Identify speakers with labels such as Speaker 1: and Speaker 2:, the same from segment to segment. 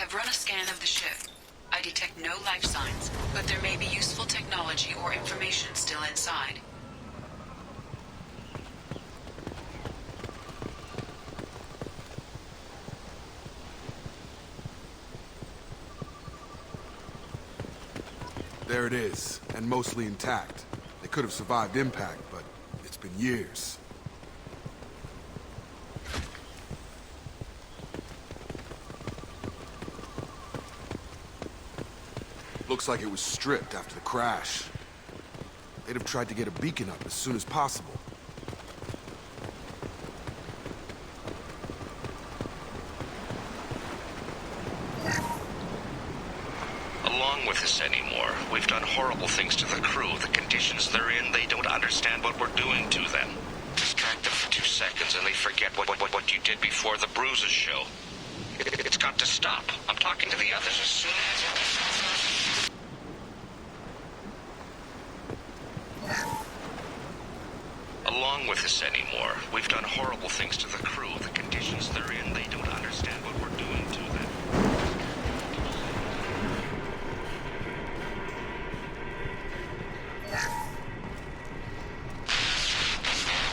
Speaker 1: I've run a scan of the ship. I detect no life signs, but there may be useful technology or information still inside.
Speaker 2: There it is, and mostly intact. They could have survived impact, but it's been years. Looks like it was stripped after the crash. They'd have tried to get a beacon up as soon as possible.
Speaker 3: Along with us anymore. We've done horrible things to the crew. The conditions they're in, they don't understand what we're doing to them. Distract them for 2 seconds and they forget what you did before the bruises show. It's got to stop. I'm talking to the others as soon as... Along with us anymore. We've done horrible things to the crew. The conditions they're in, they don't understand what we're doing to them.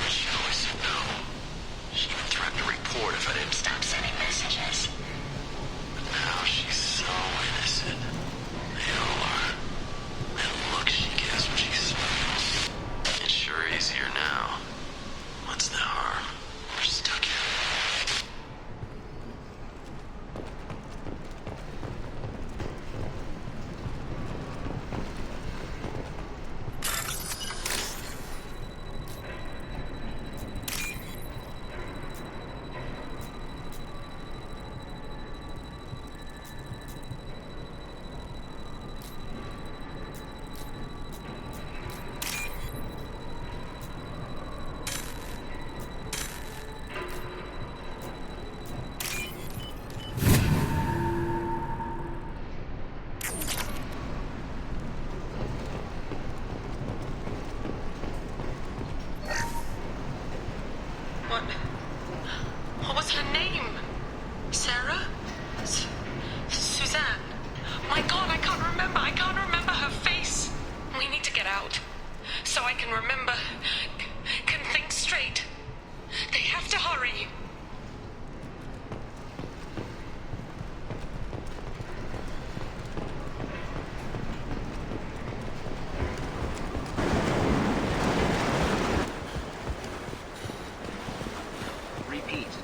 Speaker 3: She always said no. She even threatened to report if I didn't stop sending messages. But now she's so innocent. They all are. That look she gives when she smiles. It's sure easier now. What's the harm? We're stuck here.
Speaker 4: What was her name? Sarah? Suzanne? My God, I can't remember. I can't remember her face. We need to get out. So I can remember. Can think straight. They have to hurry.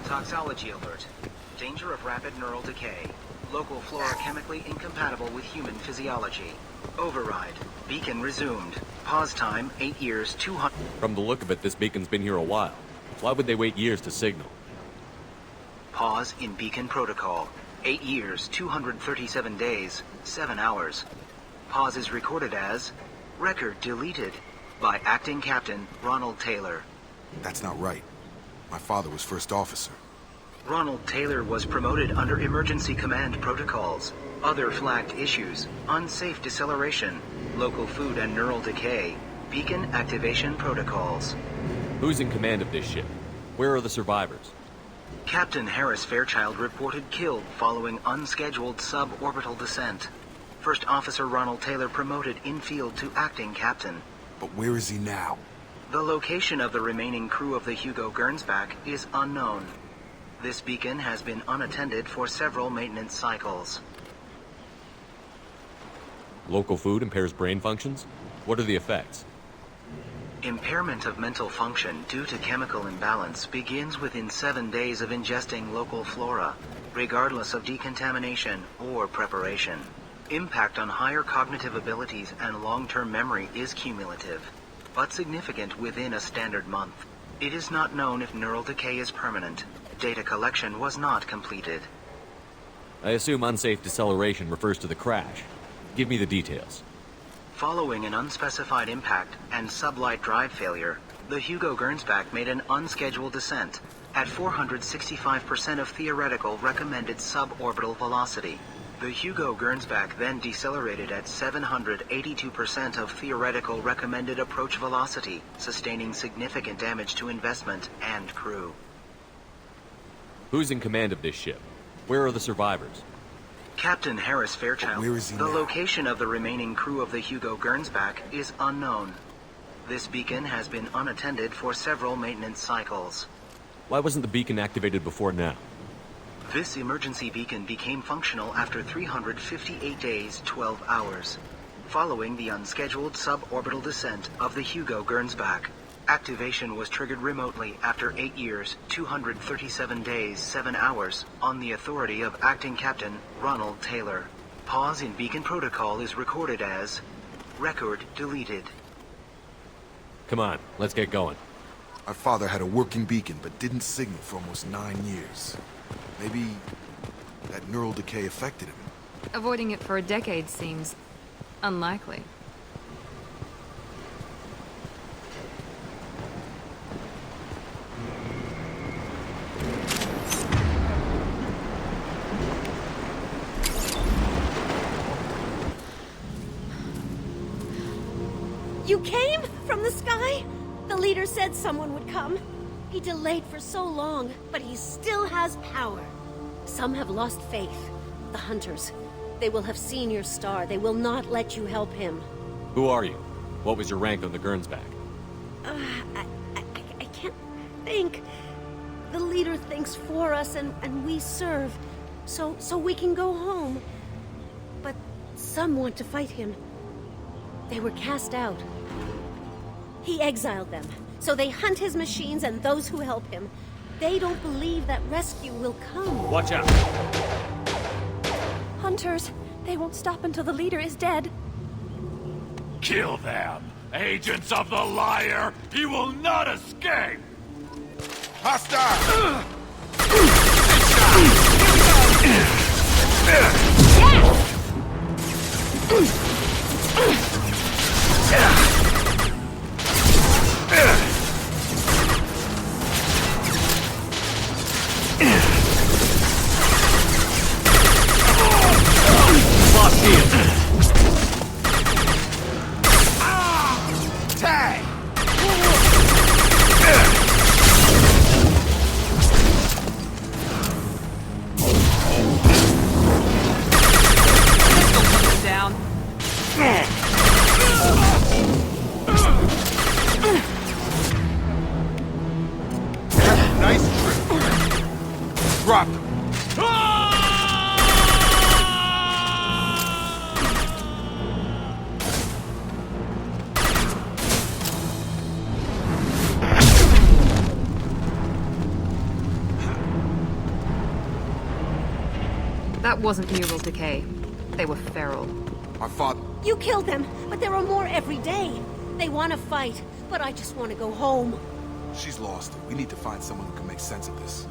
Speaker 5: Toxology alert. Danger of rapid neural decay. Local flora chemically incompatible with human physiology. Override. Beacon resumed. Pause time 8 years 200.
Speaker 6: From the look of it, this beacon's been here a while. Why would they wait years to signal?
Speaker 5: Pause in beacon protocol. 8 years 237 days 7 hours. Pause is recorded as record deleted by acting captain Ronald Taylor.
Speaker 2: That's not right. My father was first officer.
Speaker 5: Ronald Taylor was promoted under emergency command protocols. Other flagged issues: unsafe deceleration, local food and neural decay, beacon activation protocols.
Speaker 6: Who's in command of this ship? Where are the survivors?
Speaker 5: Captain Harris Fairchild reported killed following unscheduled suborbital descent. First Officer Ronald Taylor promoted in-field to acting captain.
Speaker 2: But where is he now?
Speaker 5: The location of the remaining crew of the Hugo Gernsback is unknown. This beacon has been unattended for several maintenance cycles.
Speaker 6: Local food impairs brain functions? What are the effects?
Speaker 5: Impairment of mental function due to chemical imbalance begins within 7 days of ingesting local flora, regardless of decontamination or preparation. Impact on higher cognitive abilities and long-term memory is cumulative, but significant within a standard month. It is not known if neural decay is permanent. Data collection was not completed.
Speaker 6: I assume unsafe deceleration refers to the crash. Give me the details.
Speaker 5: Following an unspecified impact and sublight drive failure, the Hugo Gernsback made an unscheduled descent at 465% of theoretical recommended suborbital velocity. The Hugo Gernsback then decelerated at 782% of theoretical recommended approach velocity, sustaining significant damage to investment and crew.
Speaker 6: Who's in command of this ship? Where are the survivors?
Speaker 5: Captain Harris Fairchild.
Speaker 2: Where is he
Speaker 5: The
Speaker 2: now?
Speaker 5: location of the remaining crew of the Hugo Gernsback is unknown. This beacon has been unattended for several maintenance cycles.
Speaker 6: Why wasn't the beacon activated before now?
Speaker 5: This emergency beacon became functional after 358 days, 12 hours, following the unscheduled suborbital descent of the Hugo Gernsback. Activation was triggered remotely after 8 years, 237 days, 7 hours, on the authority of Acting Captain Ronald Taylor. Pause in beacon protocol is recorded as record deleted.
Speaker 6: Come on, let's get going.
Speaker 2: Our father had a working beacon, but didn't signal for almost 9 years. Maybe that neural decay affected him.
Speaker 7: Avoiding it for a decade seems unlikely.
Speaker 8: You came from the sky? The leader said someone would come. He delayed for so long, but he still has power. Some have lost faith. The hunters. They will have seen your star. They will not let you help him.
Speaker 6: Who are you? What was your rank on the Gernsback?
Speaker 8: I can't think. The leader thinks for us and we serve. So we can go home. But some want to fight him. They were cast out. He exiled them. So they hunt his machines and those who help him. They don't believe that rescue will come.
Speaker 6: Watch out!
Speaker 8: Hunters, they won't stop until the leader is dead.
Speaker 9: Kill them! Agents of the liar! He will not escape!
Speaker 2: Hostile! Tag!
Speaker 7: Down.
Speaker 2: Nice trip. Drop him.
Speaker 7: That wasn't neural decay. They were feral.
Speaker 2: Our father...
Speaker 8: You killed them, but there are more every day. They want to fight, but I just want to go home.
Speaker 2: She's lost it. We need to find someone who can make sense of this.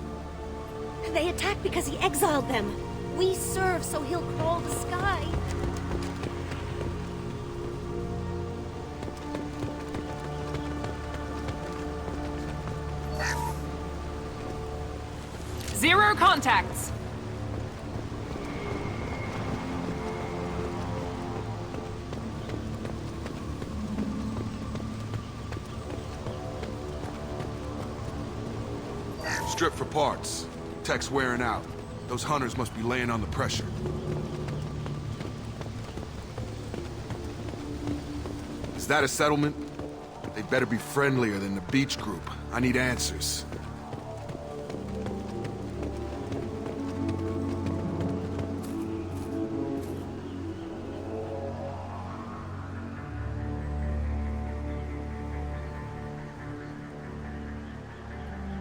Speaker 8: They attacked because he exiled them. We serve so he'll crawl the sky.
Speaker 7: Zero contacts!
Speaker 2: Strip for parts. Tech's wearing out. Those hunters must be laying on the pressure. Is that a settlement? They'd better be friendlier than the beach group. I need answers.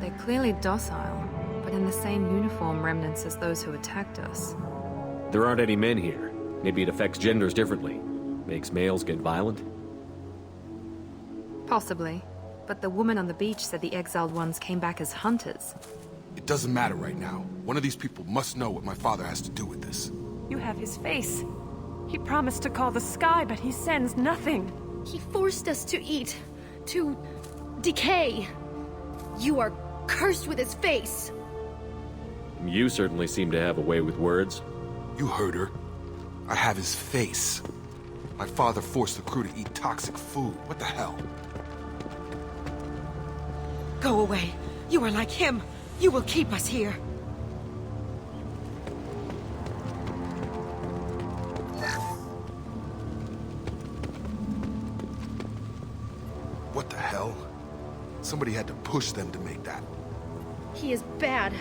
Speaker 7: They're clearly docile, but in the same uniform remnants as those who attacked us.
Speaker 6: There aren't any men here. Maybe it affects genders differently. Makes males get violent?
Speaker 7: Possibly. But the woman on the beach said the exiled ones came back as hunters.
Speaker 2: It doesn't matter right now. One of these people must know what my father has to do with this.
Speaker 10: You have his face. He promised to call the sky, but he sends nothing.
Speaker 8: He forced us to eat, to decay. You are cursed with his face.
Speaker 6: You certainly seem to have a way with words.
Speaker 2: You heard her. I have his face. My father forced the crew to eat toxic food. What the hell?
Speaker 10: Go away. You are like him. You will keep us here.
Speaker 2: What the hell? Somebody had to push them to make that.
Speaker 8: He is bad.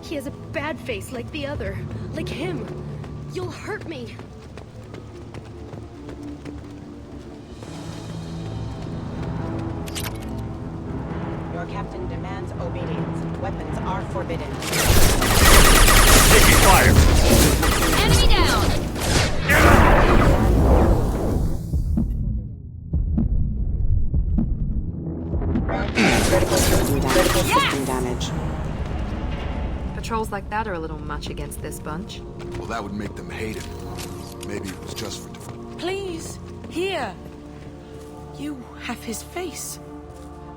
Speaker 8: He has a bad face like the other. Like him. You'll hurt me.
Speaker 11: Your captain demands obedience. Weapons are forbidden.
Speaker 9: Taking fire!
Speaker 8: Enemy down!
Speaker 11: Critical system damage.
Speaker 7: Patrols like that are a little much against this bunch.
Speaker 2: Well, that would make them hate it. Maybe it was just for...
Speaker 4: Please, here. You have his face.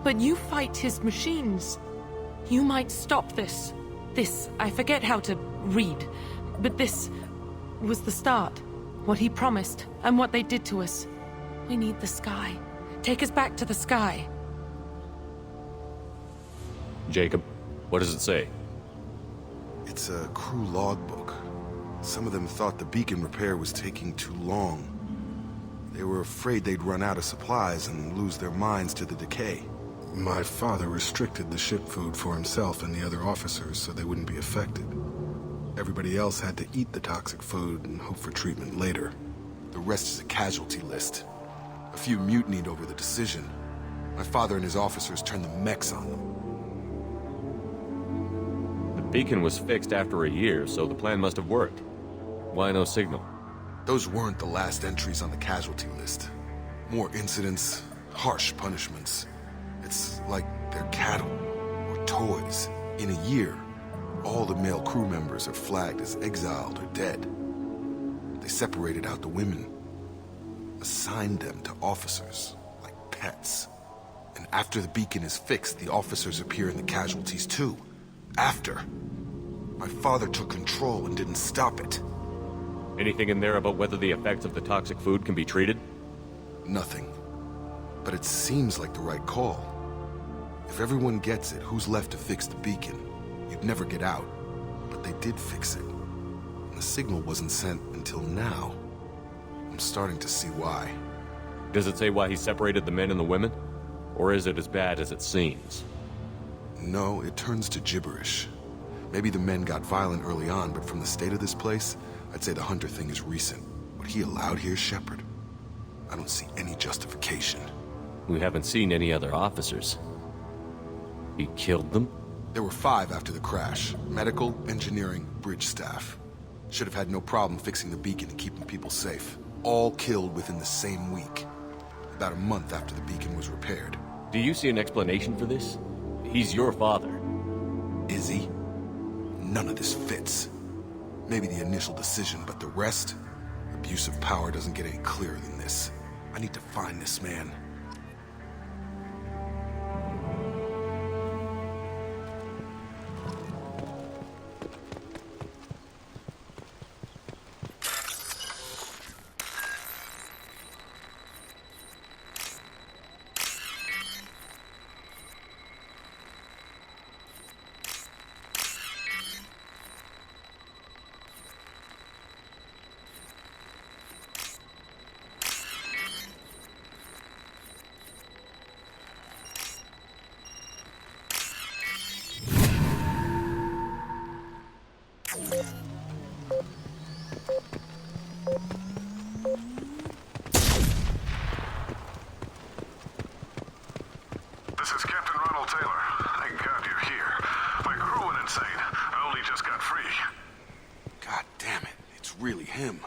Speaker 4: But you fight his machines. You might stop this. This, I forget how to read. But this was the start. What he promised, and what they did to us. We need the sky. Take us back to the sky.
Speaker 6: Jacob, what does it say?
Speaker 2: It's a crew logbook. Some of them thought the beacon repair was taking too long. They were afraid they'd run out of supplies and lose their minds to the decay. My father restricted the ship food for himself and the other officers so they wouldn't be affected. Everybody else had to eat the toxic food and hope for treatment later. The rest is a casualty list. A few mutinied over the decision. My father and his officers turned the mechs on them.
Speaker 6: The beacon was fixed after a year, so the plan must have worked. Why no signal?
Speaker 2: Those weren't the last entries on the casualty list. More incidents, harsh punishments. It's like they're cattle, or toys. In a year, all the male crew members are flagged as exiled or dead. They separated out the women, assigned them to officers, like pets. And after the beacon is fixed, the officers appear in the casualties too. After. My father took control and didn't stop it.
Speaker 6: Anything in there about whether the effects of the toxic food can be treated?
Speaker 2: Nothing. But it seems like the right call. If everyone gets it, who's left to fix the beacon? You'd never get out. But they did fix it. And the signal wasn't sent until now. I'm starting to see why.
Speaker 6: Does it say why he separated the men and the women? Or is it as bad as it seems?
Speaker 2: No, it turns to gibberish. Maybe the men got violent early on, but from the state of this place, I'd say the Hunter thing is recent. What he allowed here, Shepard? I don't see any justification.
Speaker 6: We haven't seen any other officers. He killed them?
Speaker 2: There were 5 after the crash. Medical, engineering, bridge staff. Should have had no problem fixing the beacon and keeping people safe. All killed within the same week. About a month after the beacon was repaired.
Speaker 6: Do you see an explanation for this? He's your father.
Speaker 2: Is he? None of this fits. Maybe the initial decision, but the rest? Abuse of power doesn't get any clearer than this. I need to find this man.
Speaker 12: This is Captain Ronald Taylor. Thank God you're here. My crew went insane. I only just got free.
Speaker 2: God damn it. It's really him.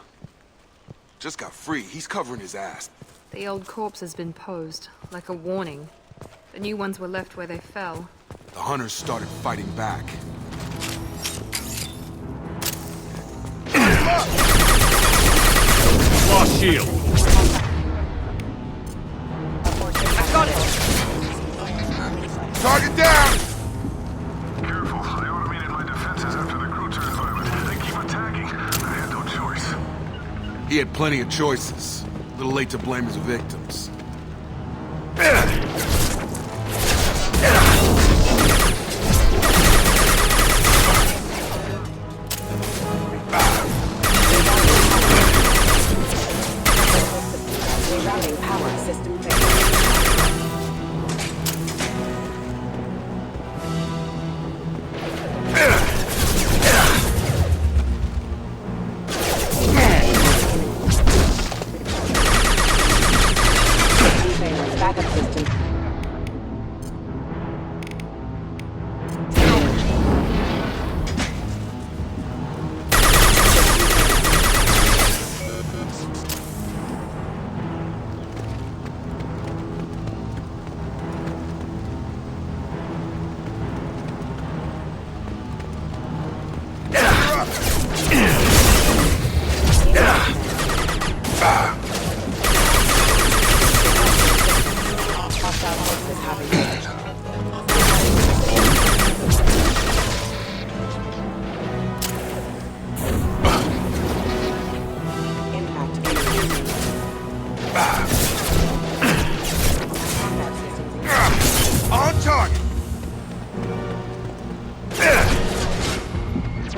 Speaker 2: Just got free. He's covering his ass.
Speaker 7: The old corpse has been posed, like a warning. The new ones were left where they fell.
Speaker 2: The hunters started fighting back.
Speaker 9: Lost shield.
Speaker 10: I've got it.
Speaker 2: Target down!
Speaker 12: Careful. I automated my defenses after the crew turned violent. They keep attacking. I had no choice.
Speaker 2: He had plenty of choices. A little late to blame his victims.
Speaker 11: Rerouting power system failure. Unfailing backup system. Hostile forces have engaged. Impact increasing. Combat systems engaged.
Speaker 2: On target!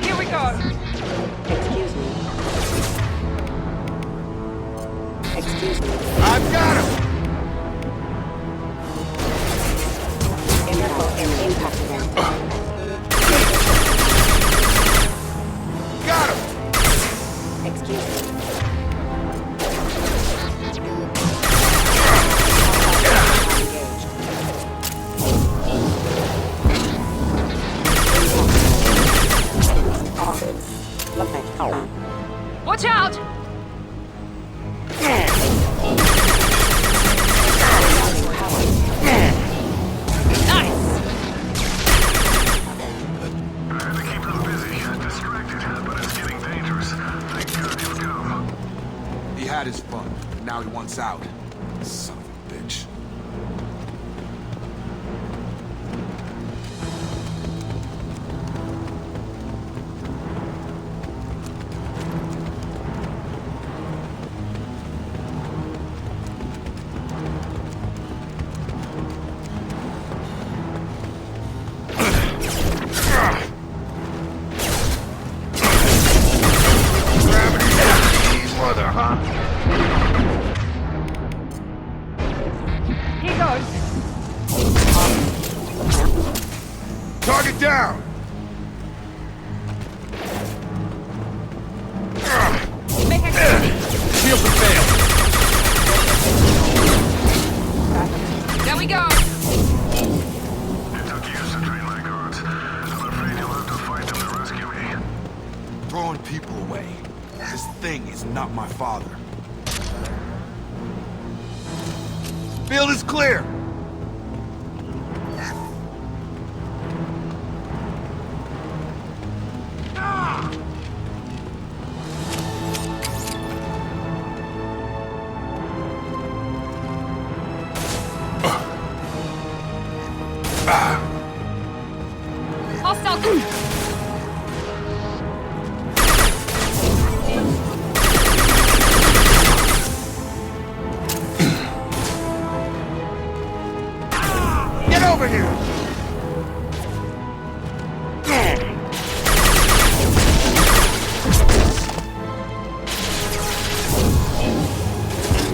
Speaker 10: Here we go.
Speaker 11: Excuse me. Excuse me.
Speaker 2: I've got him!
Speaker 11: Impact event.
Speaker 2: Got him!
Speaker 11: Excuse me.
Speaker 10: Watch out! Nice!
Speaker 12: I had to keep them busy. Distracted, but it's getting dangerous. Thank God you've come.
Speaker 2: He had his fun. Now he wants out. Son of a bitch.
Speaker 12: Mother, huh?
Speaker 10: Here goes.
Speaker 2: Target down!
Speaker 10: Make activity.
Speaker 9: Shields have failed.
Speaker 10: There we go.
Speaker 12: It took years to train my guards. I'm afraid you'll have to fight them to rescue me.
Speaker 2: Throwing people away. This thing is not my father. Field is clear!
Speaker 10: Hostile.
Speaker 2: Get over here!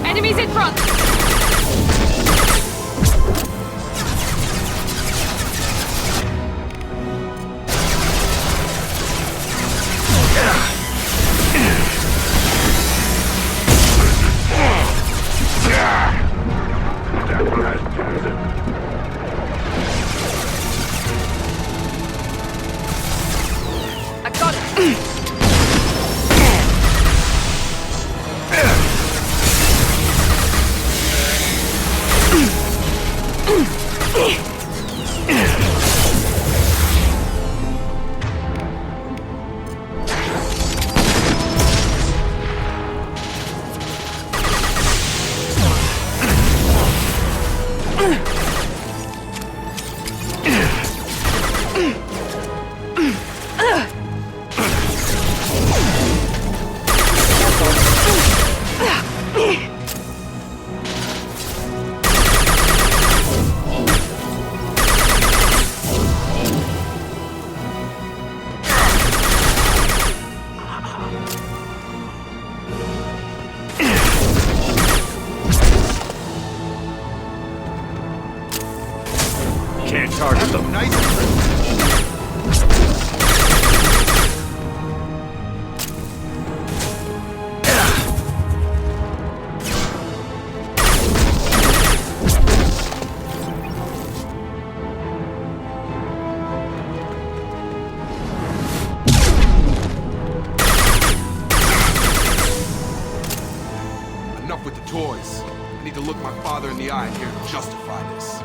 Speaker 10: Enemies in front.
Speaker 9: Can't target them.
Speaker 2: Enough with the toys. I need to look my father in the eye and hear him justify this.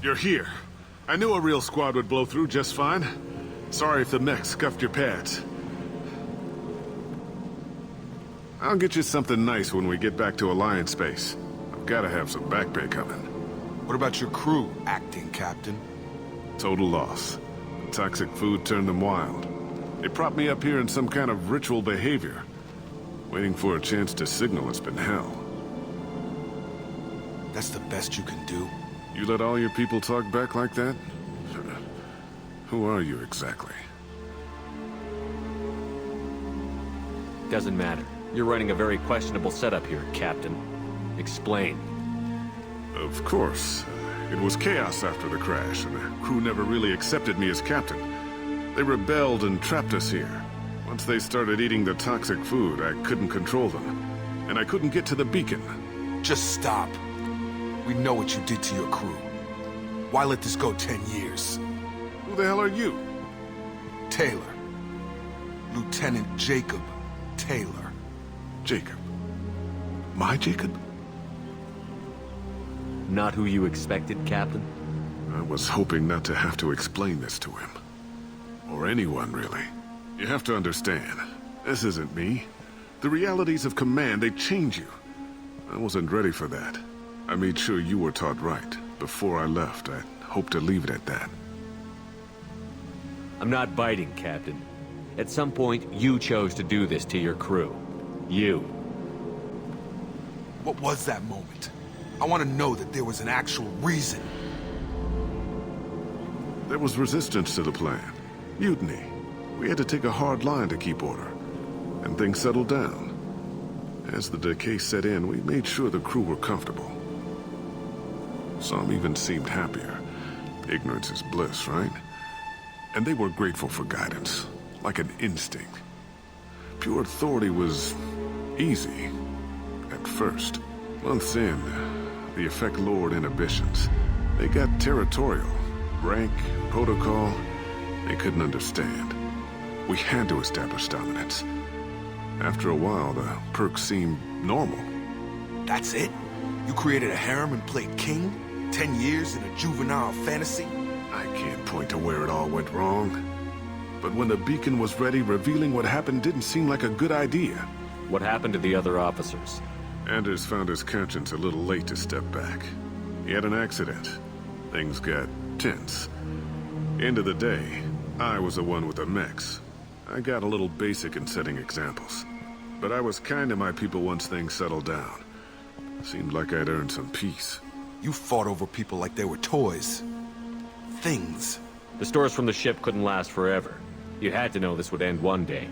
Speaker 12: You're here. I knew a real squad would blow through just fine. Sorry if the mech scuffed your pads. I'll get you something nice when we get back to Alliance Space. I've gotta have some back pay coming.
Speaker 2: What about your crew, acting captain?
Speaker 12: Total loss. Toxic food turned them wild. They propped me up here in some kind of ritual behavior. Waiting for a chance to signal has been hell.
Speaker 2: That's the best you can do?
Speaker 12: You let all your people talk back like that? Who are you exactly?
Speaker 6: Doesn't matter. You're running a very questionable setup here, Captain. Explain.
Speaker 12: Of course. It was chaos after the crash, and the crew never really accepted me as captain. They rebelled and trapped us here. Once they started eating the toxic food, I couldn't control them. And I couldn't get to the beacon.
Speaker 2: Just stop. We know what you did to your crew. Why let this go 10 years?
Speaker 12: Who the hell are you?
Speaker 2: Taylor. Lieutenant Jacob Taylor.
Speaker 12: Jacob? My Jacob?
Speaker 6: Not who you expected, Captain?
Speaker 12: I was hoping not to have to explain this to him. Or anyone, really. You have to understand, this isn't me. The realities of command, they change you. I wasn't ready for that. I made sure you were taught right. Before I left, I hoped to leave it at that.
Speaker 6: I'm not biting, Captain. At some point, you chose to do this to your crew. You.
Speaker 2: What was that moment? I want to know that there was an actual reason.
Speaker 12: There was resistance to the plan. Mutiny. We had to take a hard line to keep order. And things settled down. As the decay set in, we made sure the crew were comfortable. Some even seemed happier. Ignorance is bliss, right? And they were grateful for guidance, like an instinct. Pure authority was easy, at first. Months in, the effect lowered inhibitions. They got territorial. Rank, protocol, they couldn't understand. We had to establish dominance. After a while, the perks seemed normal.
Speaker 2: That's it? You created a harem and played king? 10 years in a juvenile fantasy?
Speaker 12: I can't point to where it all went wrong. But when the beacon was ready, revealing what happened didn't seem like a good idea.
Speaker 6: What happened to the other officers?
Speaker 12: Anders found his conscience a little late to step back. He had an accident. Things got tense. End of the day, I was the one with the mechs. I got a little basic in setting examples. But I was kind to my people once things settled down. Seemed like I'd earned some peace.
Speaker 2: You fought over people like they were toys. Things.
Speaker 6: The stores from the ship couldn't last forever. You had to know this would end one day.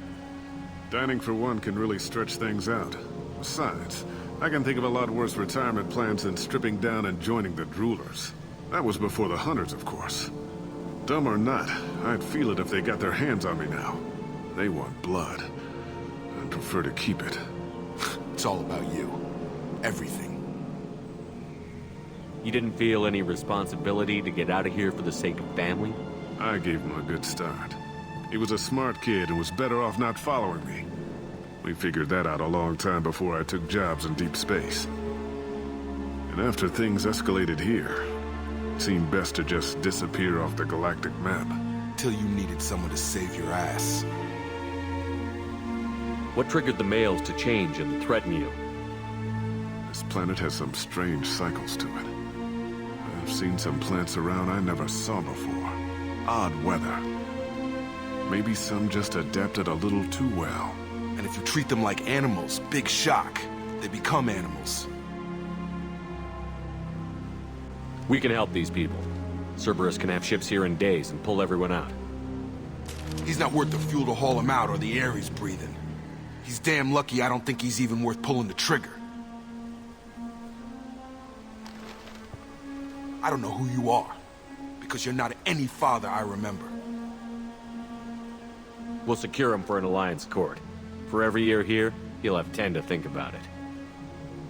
Speaker 12: Dining for one can really stretch things out. Besides, I can think of a lot worse retirement plans than stripping down and joining the Droolers. That was before the Hunters, of course. Dumb or not, I'd feel it if they got their hands on me now. They want blood. I'd prefer to keep it.
Speaker 2: It's all about you. Everything.
Speaker 6: You didn't feel any responsibility to get out of here for the sake of family?
Speaker 12: I gave him a good start. He was a smart kid and was better off not following me. We figured that out a long time before I took jobs in deep space. And after things escalated here, it seemed best to just disappear off the galactic map.
Speaker 2: Till you needed someone to save your ass.
Speaker 6: What triggered the males to change and threaten you?
Speaker 12: This planet has some strange cycles to it. I've seen some plants around I never saw before. Odd weather. Maybe some just adapted a little too well.
Speaker 2: And if you treat them like animals, big shock. They become animals.
Speaker 6: We can help these people. Cerberus can have ships here in days and pull everyone out.
Speaker 2: He's not worth the fuel to haul him out or the air he's breathing. He's damn lucky I don't think he's even worth pulling the trigger. I don't know who you are, because you're not any father I remember.
Speaker 6: We'll secure him for an Alliance court. For every year here, he'll have 10 to think about it.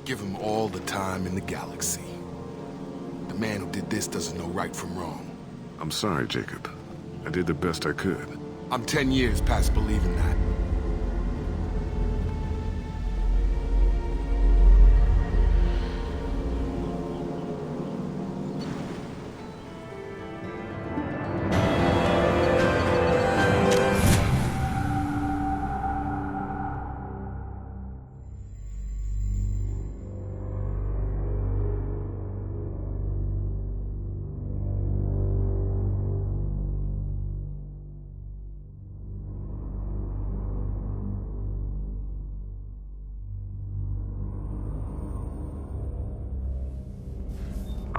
Speaker 2: Give him all the time in the galaxy. The man who did this doesn't know right from wrong.
Speaker 12: I'm sorry, Jacob. I did the best I could.
Speaker 2: I'm 10 years past believing that.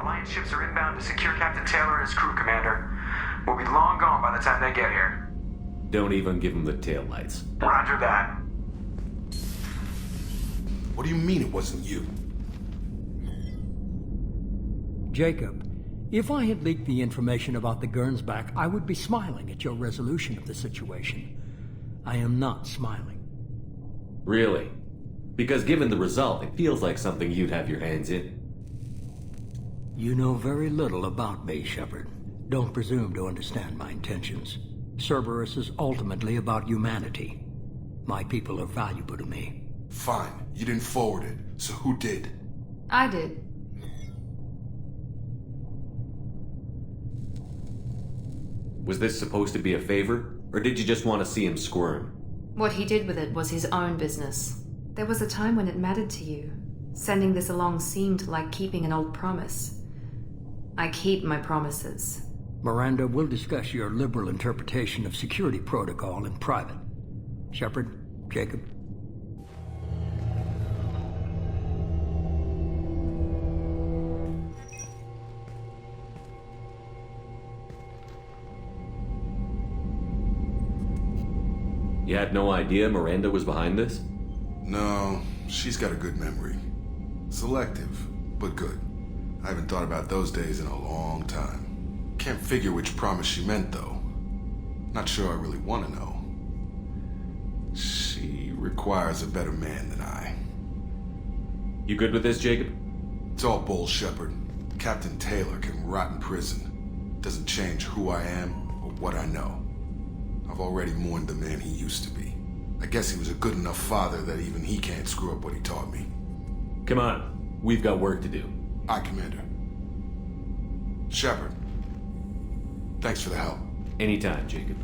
Speaker 13: Alliance ships are inbound to secure Captain Taylor and his crew, Commander. We'll be long gone by the time they get here.
Speaker 6: Don't even give him the taillights.
Speaker 13: Roger that.
Speaker 2: What do you mean it wasn't you?
Speaker 14: Jacob, if I had leaked the information about the Gernsback, I would be smiling at your resolution of the situation. I am not smiling.
Speaker 6: Really? Because given the result, it feels like something you'd have your hands in.
Speaker 14: You know very little about me, Shepard. Don't presume to understand my intentions. Cerberus is ultimately about humanity. My people are valuable to me.
Speaker 2: Fine. You didn't forward it. So who did?
Speaker 7: I did.
Speaker 6: Was this supposed to be a favor? Or did you just want to see him squirm?
Speaker 7: What he did with it was his own business. There was a time when it mattered to you. Sending this along seemed like keeping an old promise. I keep my promises.
Speaker 14: Miranda, we'll discuss your liberal interpretation of security protocol in private. Shepard, Jacob.
Speaker 6: You had no idea Miranda was behind this?
Speaker 2: No, she's got a good memory. Selective, but good. I haven't thought about those days in a long time. Can't figure which promise she meant, though. Not sure I really want to know. She requires a better man than I.
Speaker 6: You good with this, Jacob?
Speaker 2: It's all bull, Shepard. Captain Taylor can rot in prison. Doesn't change who I am or what I know. I've already mourned the man he used to be. I guess he was a good enough father that even he can't screw up what he taught me.
Speaker 6: Come on. We've got work to do.
Speaker 2: Aye, Commander. Shepard. Thanks for the help.
Speaker 6: Anytime, Jacob.